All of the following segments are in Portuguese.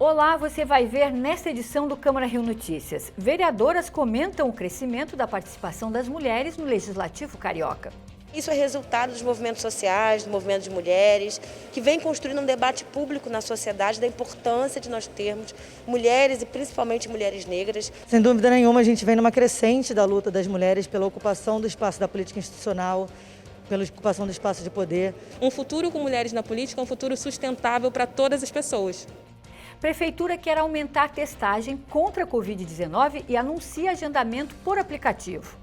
Olá, você vai ver nesta edição do Câmara Rio Notícias. Vereadoras comentam o crescimento da participação das mulheres no Legislativo Carioca. Isso é resultado dos movimentos sociais, do movimento de mulheres, que vem construindo um debate público na sociedade da importância de nós termos mulheres e principalmente mulheres negras. Sem dúvida nenhuma, a gente vem numa crescente da luta das mulheres pela ocupação do espaço da política institucional, pela ocupação do espaço de poder. Um futuro com mulheres na política é um futuro sustentável para todas as pessoas. Prefeitura quer aumentar a testagem contra a Covid-19 e anuncia agendamento por aplicativo.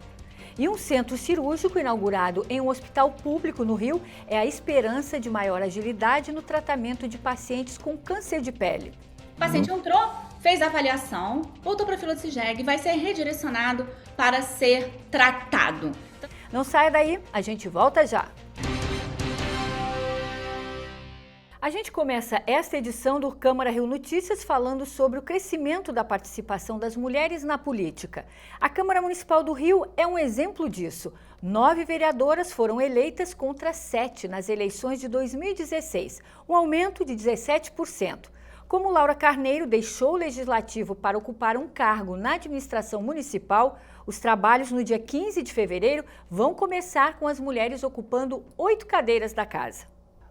E um centro cirúrgico inaugurado em um hospital público no Rio é a esperança de maior agilidade no tratamento de pacientes com câncer de pele. O paciente entrou, fez a avaliação, voltou para a fila de CIGEG e vai ser redirecionado para ser tratado. Não saia daí, a gente volta já. A gente começa esta edição do Câmara Rio Notícias falando sobre o crescimento da participação das mulheres na política. A Câmara Municipal do Rio é um exemplo disso. 9 vereadoras foram eleitas contra 7 nas eleições de 2016, um aumento de 17%. Como Laura Carneiro deixou o Legislativo para ocupar um cargo na administração municipal, os trabalhos no dia 15 de fevereiro vão começar com as mulheres ocupando 8 cadeiras da casa.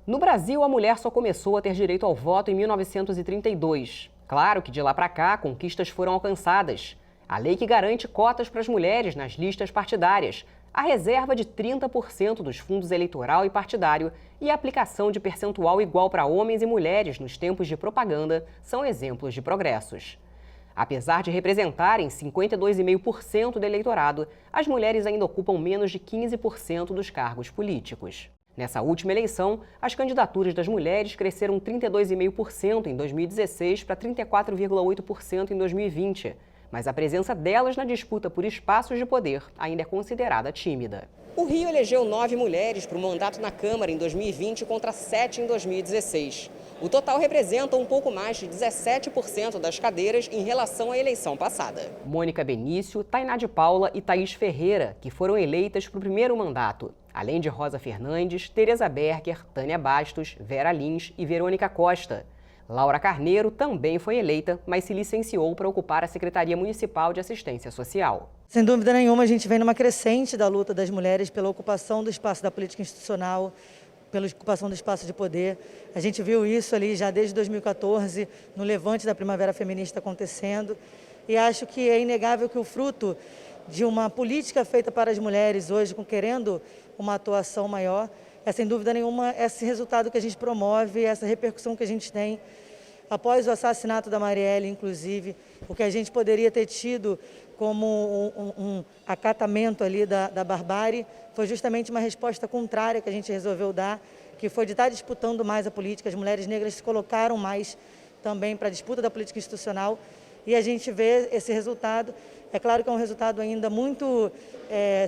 No Brasil, a mulher só começou a ter direito ao voto em 1932. Claro que de lá para cá, conquistas foram alcançadas. A lei que garante cotas para as mulheres nas listas partidárias, a reserva de 30% dos fundos eleitoral e partidário e a aplicação de percentual igual para homens e mulheres nos tempos de propaganda são exemplos de progressos. Apesar de representarem 52,5% do eleitorado, as mulheres ainda ocupam menos de 15% dos cargos políticos. Nessa última eleição, as candidaturas das mulheres cresceram 32,5% em 2016 para 34,8% em 2020, mas a presença delas na disputa por espaços de poder ainda é considerada tímida. O Rio elegeu 9 mulheres para o mandato na Câmara em 2020 contra 7 em 2016. O total representa um pouco mais de 17% das cadeiras em relação à eleição passada. Mônica Benício, Tainá de Paula e Thaís Ferreira, que foram eleitas para o primeiro mandato, além de Rosa Fernandes, Tereza Berger, Tânia Bastos, Vera Lins e Verônica Costa. Laura Carneiro também foi eleita, mas se licenciou para ocupar a Secretaria Municipal de Assistência Social. Sem dúvida nenhuma, a gente vem numa crescente da luta das mulheres pela ocupação do espaço da política institucional, pela ocupação do espaço de poder. A gente viu isso ali já desde 2014, no levante da Primavera Feminista acontecendo, e acho que é inegável que o fruto de uma política feita para as mulheres hoje, querendo uma atuação maior, é sem dúvida nenhuma esse resultado que a gente promove, essa repercussão que a gente tem. Após o assassinato da Marielle, inclusive, o que a gente poderia ter tido como um acatamento ali da barbárie, foi justamente uma resposta contrária que a gente resolveu dar, que foi de estar disputando mais a política. As mulheres negras se colocaram mais também para a disputa da política institucional e a gente vê esse resultado. É claro que é um resultado ainda muito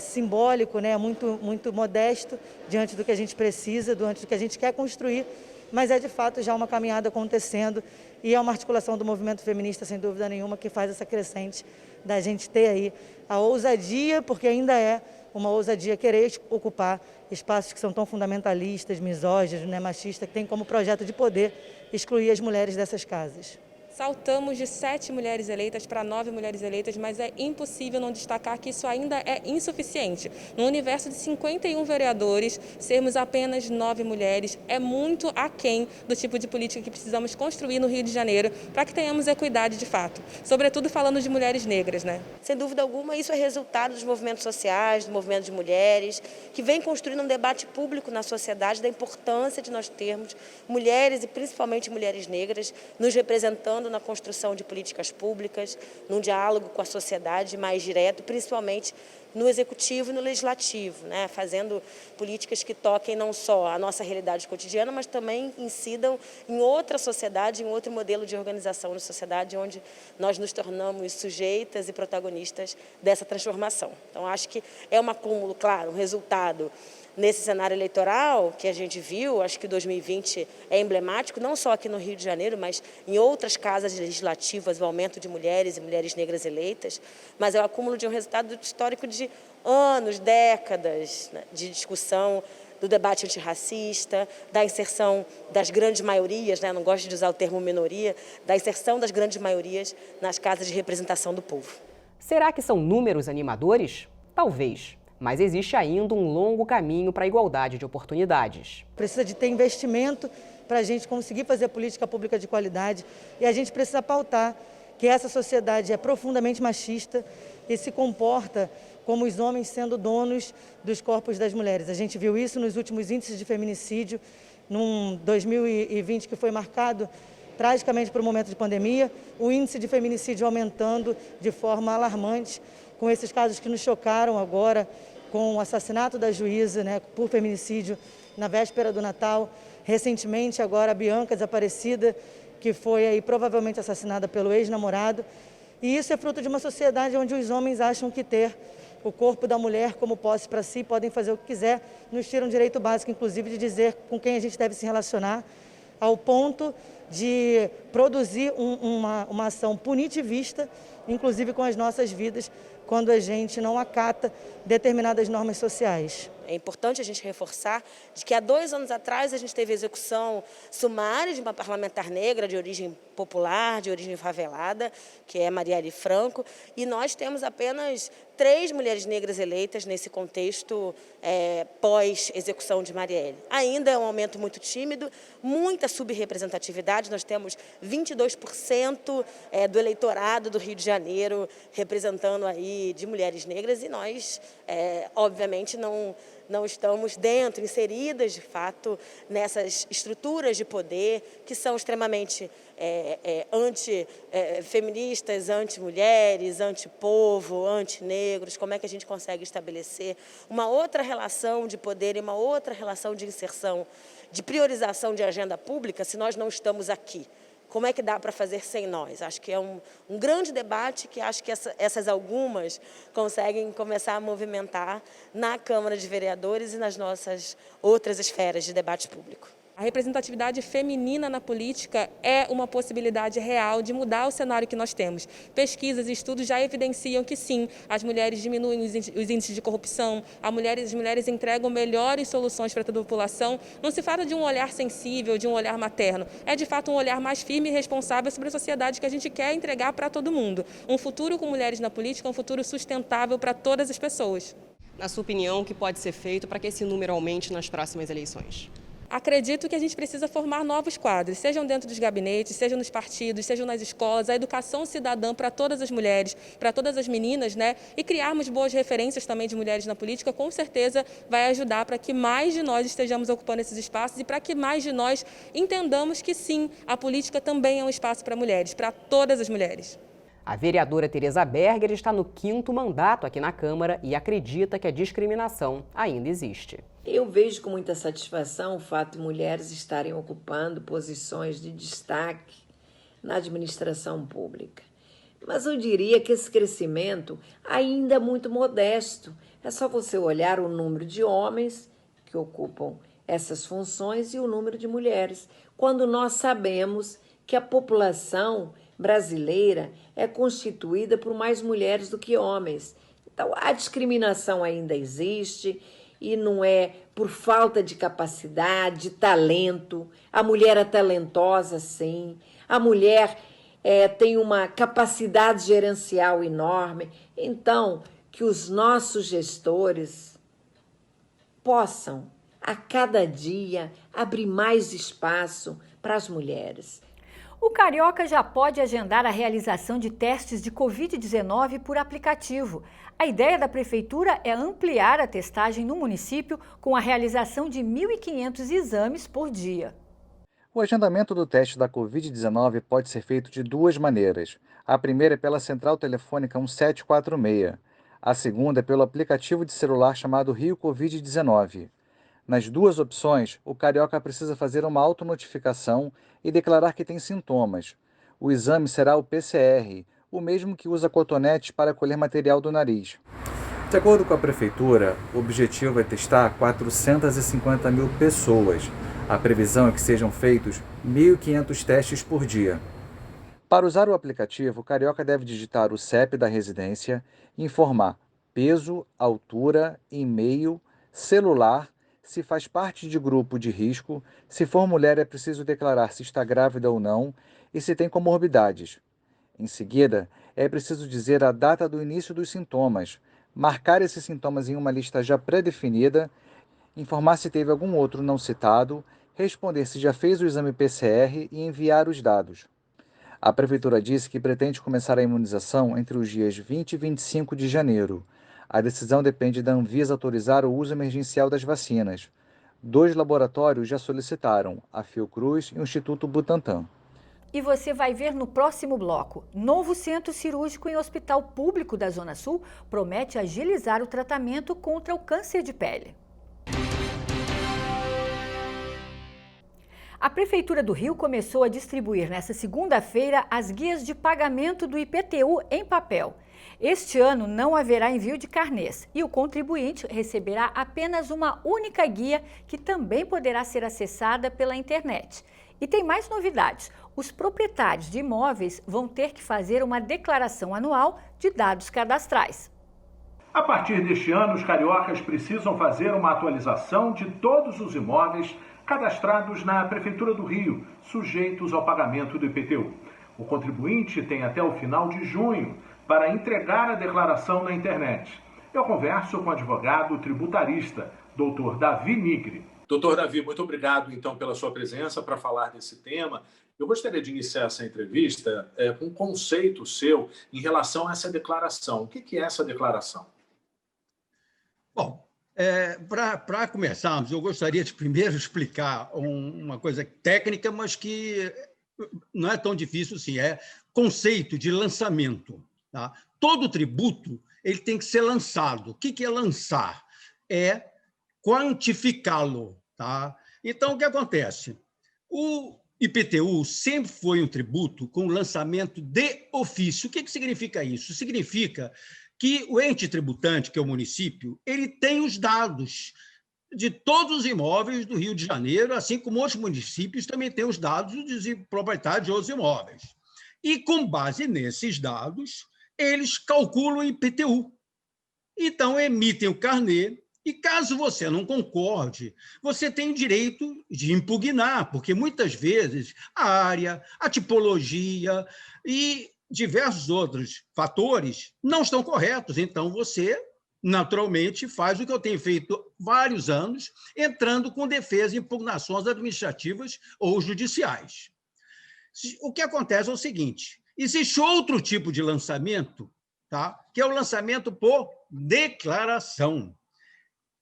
simbólico, né? muito modesto diante do que a gente precisa, diante do que a gente quer construir, mas é de fato já uma caminhada acontecendo e é uma articulação do movimento feminista, sem dúvida nenhuma, que faz essa crescente da gente ter aí a ousadia, porque ainda é uma ousadia querer ocupar espaços que são tão fundamentalistas, misóginos, né, machistas, que tem como projeto de poder excluir as mulheres dessas casas. Saltamos de 7 mulheres eleitas para 9 mulheres eleitas, mas é impossível não destacar que isso ainda é insuficiente. No universo de 51 vereadores, sermos apenas 9 mulheres é muito aquém do tipo de política que precisamos construir no Rio de Janeiro para que tenhamos equidade de fato, sobretudo falando de mulheres negras, né? Sem dúvida alguma, isso é resultado dos movimentos sociais, do movimento de mulheres, que vem construindo um debate público na sociedade da importância de nós termos mulheres e principalmente mulheres negras nos representando na construção de políticas públicas, num diálogo com a sociedade mais direto, principalmente no executivo e no legislativo, né? Fazendo políticas que toquem não só a nossa realidade cotidiana, mas também incidam em outra sociedade, em outro modelo de organização na sociedade, onde nós nos tornamos sujeitas e protagonistas dessa transformação. Então, acho que é um acúmulo, claro, um resultado nesse cenário eleitoral que a gente viu. Acho que 2020 é emblemático, não só aqui no Rio de Janeiro, mas em outras casas legislativas, o aumento de mulheres e mulheres negras eleitas, mas é o acúmulo de um resultado histórico de anos, décadas, né, de discussão do debate antirracista, da inserção das grandes maiorias, né? Não gosto de usar o termo minoria, da inserção das grandes maiorias nas casas de representação do povo. Será que são números animadores? Talvez, mas existe ainda um longo caminho para a igualdade de oportunidades. Precisa de ter investimento para a gente conseguir fazer política pública de qualidade e a gente precisa pautar que essa sociedade é profundamente machista e se comporta como os homens sendo donos dos corpos das mulheres. A gente viu isso nos últimos índices de feminicídio, num 2020 que foi marcado tragicamente por um momento de pandemia, o índice de feminicídio aumentando de forma alarmante, com esses casos que nos chocaram agora, com o assassinato da juíza, né, por feminicídio na véspera do Natal. Recentemente, agora, a Bianca desaparecida, que foi aí provavelmente assassinada pelo ex-namorado. E isso é fruto de uma sociedade onde os homens acham que ter o corpo da mulher como posse para si, podem fazer o que quiser, nos tiram o direito básico, inclusive, de dizer com quem a gente deve se relacionar, ao ponto de produzir uma ação punitivista, inclusive com as nossas vidas, quando a gente não acata determinadas normas sociais. É importante a gente reforçar de que há 2 anos atrás a gente teve execução sumária de uma parlamentar negra de origem popular, de origem favelada, que é Marielle Franco, e nós temos apenas 3 mulheres negras eleitas nesse contexto pós-execução de Marielle. Ainda é um aumento muito tímido, muita subrepresentatividade, nós temos 22% do eleitorado do Rio de Janeiro representando aí de mulheres negras e nós, obviamente, não estamos dentro, inseridas, de fato, nessas estruturas de poder que são extremamente anti-feministas, anti-mulheres, anti-povo, anti-negros. Como é que a gente consegue estabelecer uma outra relação de poder e uma outra relação de inserção, de priorização de agenda pública se nós não estamos aqui? Como é que dá para fazer sem nós? Acho que é um grande debate que acho que essas algumas conseguem começar a movimentar na Câmara de Vereadores e nas nossas outras esferas de debate público. A representatividade feminina na política é uma possibilidade real de mudar o cenário que nós temos. Pesquisas e estudos já evidenciam que sim, as mulheres diminuem os índices de corrupção, as mulheres entregam melhores soluções para toda a população. Não se fala de um olhar sensível, de um olhar materno. É de fato um olhar mais firme e responsável sobre a sociedade que a gente quer entregar para todo mundo. Um futuro com mulheres na política é um futuro sustentável para todas as pessoas. Na sua opinião, o que pode ser feito para que esse número aumente nas próximas eleições? Acredito que a gente precisa formar novos quadros, sejam dentro dos gabinetes, sejam nos partidos, sejam nas escolas, a educação cidadã para todas as mulheres, para todas as meninas, né? E criarmos boas referências também de mulheres na política, com certeza vai ajudar para que mais de nós estejamos ocupando esses espaços e para que mais de nós entendamos que sim, a política também é um espaço para mulheres, para todas as mulheres. A vereadora Tereza Berger está no 5º mandato aqui na Câmara e acredita que a discriminação ainda existe. Eu vejo com muita satisfação o fato de mulheres estarem ocupando posições de destaque na administração pública. Mas eu diria que esse crescimento ainda é muito modesto. É só você olhar o número de homens que ocupam essas funções e o número de mulheres, quando nós sabemos que a população brasileira é constituída por mais mulheres do que homens. Então, a discriminação ainda existe e não é por falta de capacidade, de talento. A mulher é talentosa, sim. A mulher tem uma capacidade gerencial enorme. Então, que os nossos gestores possam, a cada dia, abrir mais espaço para as mulheres. O carioca já pode agendar a realização de testes de Covid-19 por aplicativo. A ideia da prefeitura é ampliar a testagem no município com a realização de 1.500 exames por dia. O agendamento do teste da Covid-19 pode ser feito de 2 maneiras. A primeira é pela central telefônica 1746. A segunda é pelo aplicativo de celular chamado Rio Covid-19. Nas 2 opções, o carioca precisa fazer uma autonotificação e declarar que tem sintomas. O exame será o PCR, o mesmo que usa cotonetes para colher material do nariz. De acordo com a prefeitura, o objetivo é testar 450 mil pessoas. A previsão é que sejam feitos 1.500 testes por dia. Para usar o aplicativo, o carioca deve digitar o CEP da residência, informar peso, altura, e-mail, celular, se faz parte de grupo de risco, se for mulher é preciso declarar se está grávida ou não e se tem comorbidades. Em seguida, é preciso dizer a data do início dos sintomas, marcar esses sintomas em uma lista já pré-definida, informar se teve algum outro não citado, responder se já fez o exame PCR e enviar os dados. A Prefeitura disse que pretende começar a imunização entre os dias 20 e 25 de janeiro. A decisão depende da Anvisa autorizar o uso emergencial das vacinas. 2 laboratórios já solicitaram, a Fiocruz e o Instituto Butantan. E você vai ver no próximo bloco. Novo centro cirúrgico em hospital público da Zona Sul promete agilizar o tratamento contra o câncer de pele. A Prefeitura do Rio começou a distribuir nesta segunda-feira as guias de pagamento do IPTU em papel. Este ano não haverá envio de carnês e o contribuinte receberá apenas uma única guia que também poderá ser acessada pela internet. E tem mais novidades. Os proprietários de imóveis vão ter que fazer uma declaração anual de dados cadastrais. A partir deste ano, os cariocas precisam fazer uma atualização de todos os imóveis cadastrados na Prefeitura do Rio, sujeitos ao pagamento do IPTU. O contribuinte tem até o final de junho para entregar a declaração na internet. Eu converso com o advogado tributarista, Dr. Davi Nigri. Doutor Davi, muito obrigado, então, pela sua presença para falar desse tema. Eu gostaria de iniciar essa entrevista com um conceito seu em relação a essa declaração. O que é essa declaração? Bom, para começarmos, eu gostaria de primeiro explicar uma coisa técnica, mas que não é tão difícil assim, é conceito de lançamento. Tá? Todo tributo ele tem que ser lançado. O que é lançar? É quantificá-lo. Tá? Então, o que acontece? O IPTU sempre foi um tributo com lançamento de ofício. O que significa isso? Significa que o ente tributante, que é o município, ele tem os dados de todos os imóveis do Rio de Janeiro, assim como outros municípios também têm os dados dos proprietários de outros imóveis. E, com base nesses dados, eles calculam o IPTU. Então, emitem o carnê, e caso você não concorde, você tem o direito de impugnar, porque muitas vezes a área, a tipologia e diversos outros fatores não estão corretos. Então, você, naturalmente, faz o que eu tenho feito vários anos, entrando com defesa e impugnações administrativas ou judiciais. O que acontece é o seguinte, existe outro tipo de lançamento, tá? Que é o lançamento por declaração.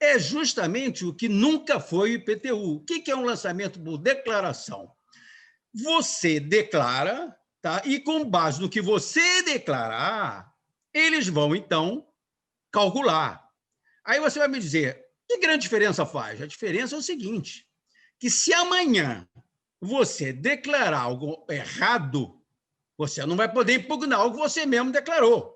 É justamente o que nunca foi o IPTU. O que é um lançamento por declaração? Você declara, tá? E com base no que você declarar, eles vão, então, calcular. Aí você vai me dizer, que grande diferença faz? A diferença é o seguinte, que se amanhã você declarar algo errado, você não vai poder impugnar algo que você mesmo declarou.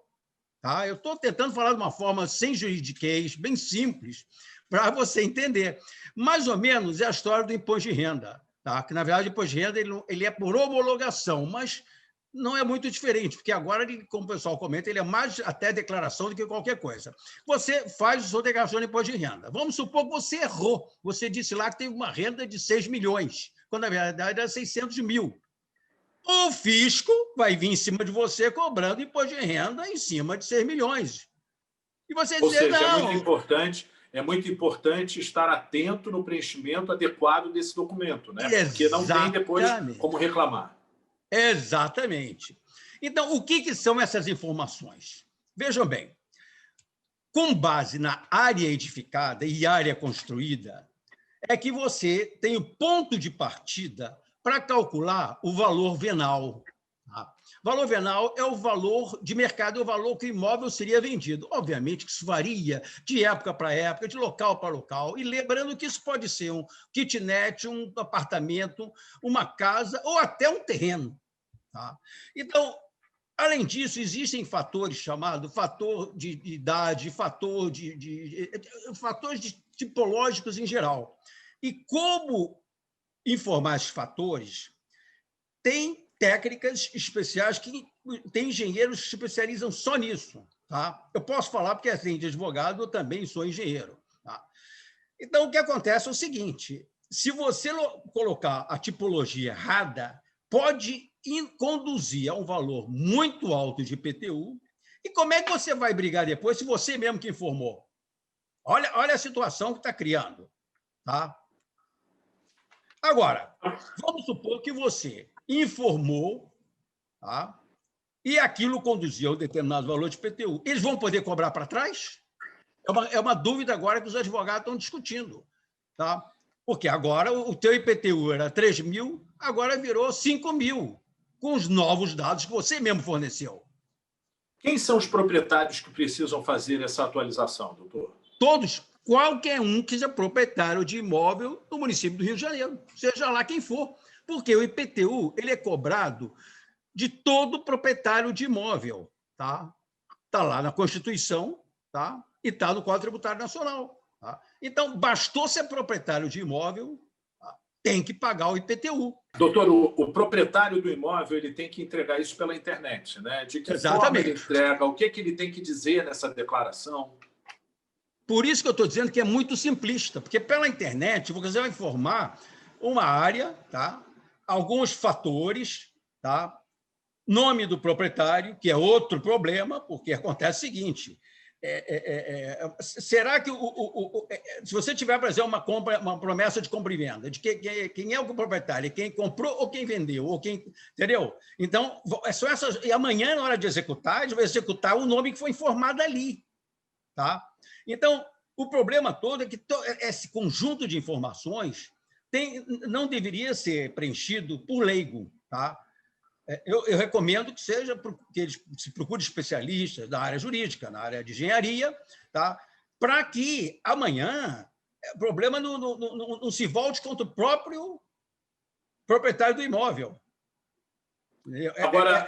Tá? Eu estou tentando falar de uma forma sem juridiquês, bem simples, para você entender. Mais ou menos é a história do imposto de renda. Tá? Que, na verdade, o imposto de renda ele é por homologação, mas não é muito diferente, porque agora, como o pessoal comenta, ele é mais até declaração do que qualquer coisa. Você faz a sua declaração de imposto de renda. Vamos supor que você errou. Você disse lá que teve uma renda de 6 milhões, quando, na verdade, era 600 mil. O fisco vai vir em cima de você cobrando imposto de renda em cima de 6 milhões. E você dizer, ou seja, não. É muito importante estar atento no preenchimento adequado desse documento, né? Porque não tem depois como reclamar. Exatamente. Então, o que são essas informações? Vejam bem, com base na área edificada e área construída, é que você tem o ponto de partida para calcular o valor venal. Tá? Valor venal é o valor de mercado, é o valor que o imóvel seria vendido. Obviamente que isso varia de época para época, de local para local, e lembrando que isso pode ser um kitnet, um apartamento, uma casa ou até um terreno. Tá? Então, além disso, existem fatores chamados fator de idade, fatores tipológicos em geral. E como informar esses fatores, tem técnicas especiais que tem engenheiros que se especializam só nisso. Tá? Eu posso falar porque, assim, de advogado, eu também sou engenheiro. Tá? Então, o que acontece é o seguinte, se você colocar a tipologia errada, pode conduzir a um valor muito alto de IPTU. E como é que você vai brigar depois se você mesmo que informou? Olha a situação que está criando. Tá? Agora, vamos supor que você informou, tá? E aquilo conduziu a um determinado valor de IPTU. Eles vão poder cobrar para trás? É uma dúvida agora que os advogados estão discutindo. Tá? Porque agora o teu IPTU era 3 mil, agora virou 5 mil, com os novos dados que você mesmo forneceu. Quem são os proprietários que precisam fazer essa atualização, doutor? Todos, qualquer um que seja proprietário de imóvel no município do Rio de Janeiro, seja lá quem for, porque o IPTU ele é cobrado de todo proprietário de imóvel, tá? Está lá na Constituição, tá? E está no Código Tributário Nacional. Tá? Então, bastou ser proprietário de imóvel, tá? Tem que pagar o IPTU. Doutor, o proprietário do imóvel ele tem que entregar isso pela internet, né? De que forma ele entrega, o que ele tem que dizer nessa declaração? Por isso que eu estou dizendo que é muito simplista, porque pela internet você vai informar uma área, tá? Alguns fatores, tá? Nome do proprietário, que é outro problema, porque acontece o seguinte, será que se você tiver, por exemplo, uma promessa de compra e venda, de quem é o proprietário, quem comprou ou quem vendeu, ou quem, entendeu? Então, são essas, e amanhã, na hora de executar, ele vai executar o nome que foi informado ali. Tá? Então, o problema todo é que esse conjunto de informações não deveria ser preenchido por leigo. Tá? Eu recomendo que eles se procurem especialistas da área jurídica, na área de engenharia, tá? Para que amanhã o problema não se volte contra o próprio proprietário do imóvel. Agora,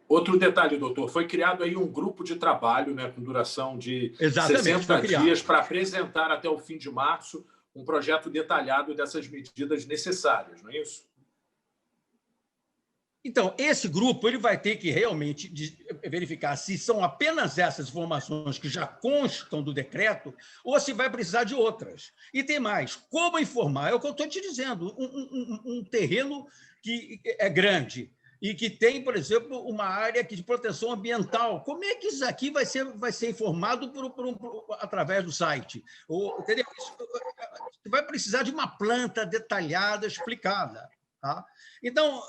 outro detalhe, doutor, foi criado aí um grupo de trabalho, né, com duração de 60 dias para apresentar até o fim de março um projeto detalhado dessas medidas necessárias, não é isso? Então, esse grupo ele vai ter que realmente verificar se são apenas essas informações que já constam do decreto ou se vai precisar de outras. E tem mais, como informar? É o que eu estou te dizendo, um terreno que é grande e que tem, por exemplo, uma área de proteção ambiental. Como é que isso aqui vai ser informado através do site? Entendeu? Você vai precisar de uma planta detalhada, explicada. Tá? Então,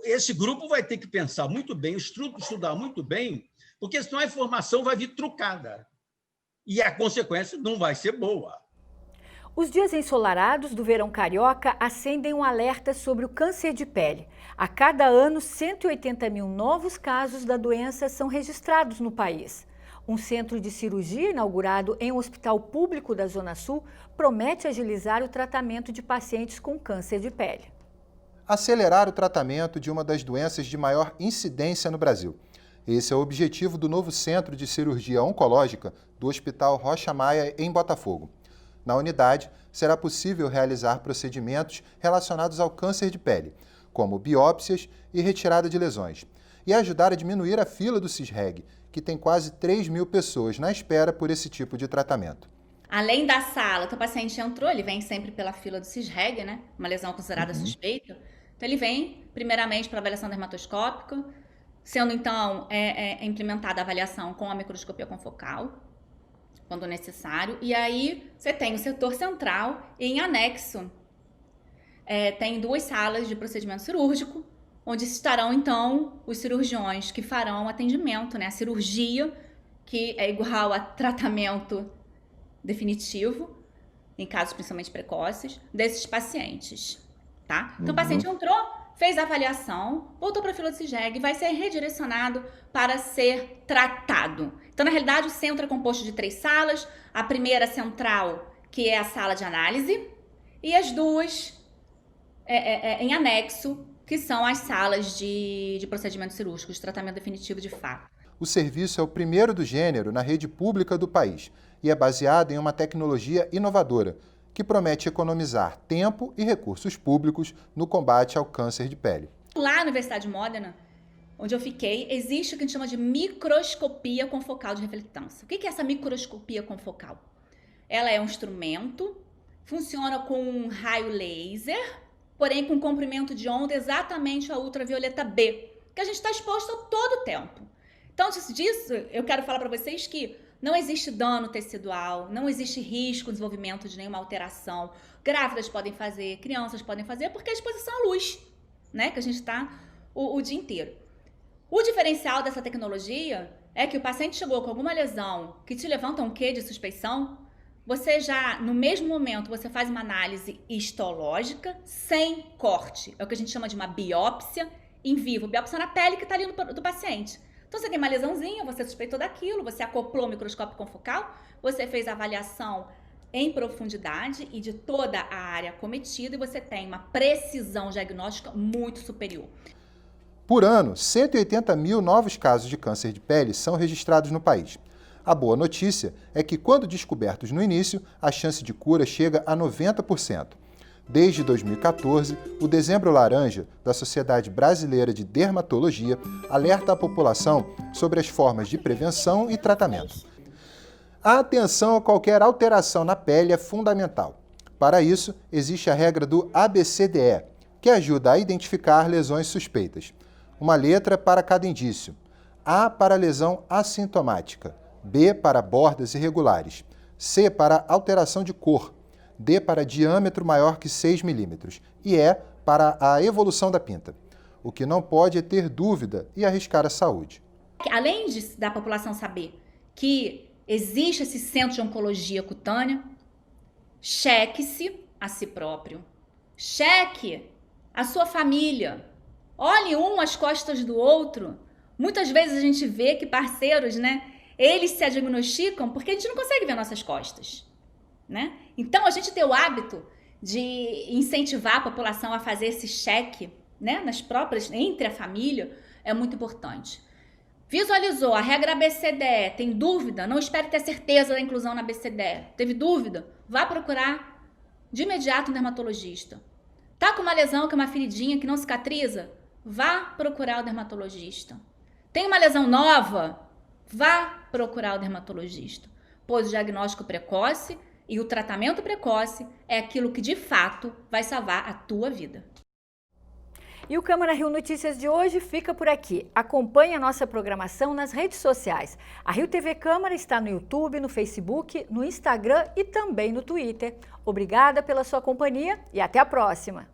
esse grupo vai ter que pensar muito bem, estudar muito bem, porque senão a informação vai vir trucada. E a consequência não vai ser boa. Os dias ensolarados do verão carioca acendem um alerta sobre o câncer de pele. A cada ano, 180 mil novos casos da doença são registrados no país. Um centro de cirurgia inaugurado em um hospital público da Zona Sul promete agilizar o tratamento de pacientes com câncer de pele. Acelerar o tratamento de uma das doenças de maior incidência no Brasil. Esse é o objetivo do novo Centro de Cirurgia Oncológica do Hospital Rocha Maia, em Botafogo. Na unidade, será possível realizar procedimentos relacionados ao câncer de pele, como biópsias e retirada de lesões, e ajudar a diminuir a fila do CISREG, que tem quase 3 mil pessoas na espera por esse tipo de tratamento. Além da sala que o paciente entrou, ele vem sempre pela fila do CISREG, né? Uma lesão considerada suspeita. Então, ele vem, primeiramente, para avaliação dermatoscópica, sendo, então, implementada a avaliação com a microscopia confocal, quando necessário. E aí, você tem o setor central e, em anexo, tem 2 salas de procedimento cirúrgico, onde estarão, então, os cirurgiões que farão o atendimento, né? A cirurgia, que é igual a tratamento definitivo, em casos principalmente precoces, desses pacientes. Tá? Então, o paciente entrou, fez a avaliação, voltou para a fila do CISREG e vai ser redirecionado para ser tratado. Então, na realidade, o centro é composto de 3 salas. A primeira central, que é a sala de análise, e as 2 em anexo, que são as salas de procedimentos cirúrgicos, de tratamento definitivo de fato. O serviço é o primeiro do gênero na rede pública do país e é baseado em uma tecnologia inovadora, que promete economizar tempo e recursos públicos no combate ao câncer de pele. Lá na Universidade de Modena, onde eu fiquei, existe o que a gente chama de microscopia confocal de reflectância. O que é essa microscopia confocal? ela é um instrumento, funciona com um raio laser, porém com comprimento de onda exatamente a ultravioleta B, que a gente está exposto a todo tempo. Então, disso, eu quero falar para vocês que não existe dano tecidual, não existe risco de desenvolvimento de nenhuma alteração. Grávidas podem fazer, crianças podem fazer, porque é a exposição à luz, né, que a gente está o dia inteiro. O diferencial dessa tecnologia é que o paciente chegou com alguma lesão que te levanta um quê de suspeição, você já, no mesmo momento, você faz uma análise histológica sem corte. É o que a gente chama de uma biópsia em vivo. Biópsia na pele que está ali do paciente. Então, você tem uma lesãozinha, você suspeitou daquilo, você acoplou o microscópio confocal, você fez a avaliação em profundidade e de toda a área acometida e você tem uma precisão diagnóstica muito superior. Por ano, 180 mil novos casos de câncer de pele são registrados no país. A boa notícia é que, quando descobertos no início, a chance de cura chega a 90%. Desde 2014, o Dezembro Laranja, da Sociedade Brasileira de Dermatologia, alerta a população sobre as formas de prevenção e tratamento. A atenção a qualquer alteração na pele é fundamental. Para isso, existe a regra do ABCDE, que ajuda a identificar lesões suspeitas. Uma letra para cada indício. A para lesão assintomática, B para bordas irregulares, C para alteração de cor, D para diâmetro maior que 6 milímetros e E para a evolução da pinta. O que não pode é ter dúvida e arriscar a saúde. Além da população saber que existe esse centro de oncologia cutânea, cheque-se a si próprio, cheque a sua família, olhe um às costas do outro. Muitas vezes a gente vê que parceiros, né, eles se diagnosticam porque a gente não consegue ver nossas costas, né? Então, a gente ter o hábito de incentivar a população a fazer esse cheque, né, nas próprias, entre a família, é muito importante. Visualizou a regra ABCDE, tem dúvida? Não espere ter certeza da inclusão na ABCDE. Teve dúvida? Vá procurar de imediato um dermatologista. Tá com uma lesão, que é uma feridinha que não cicatriza? Vá procurar o dermatologista. Tem uma lesão nova? Vá procurar o dermatologista, pois o diagnóstico precoce e o tratamento precoce é aquilo que de fato vai salvar a tua vida. E o Câmara Rio Notícias de hoje fica por aqui. Acompanhe a nossa programação nas redes sociais. A Rio TV Câmara está no YouTube, no Facebook, no Instagram e também no Twitter. Obrigada pela sua companhia e até a próxima!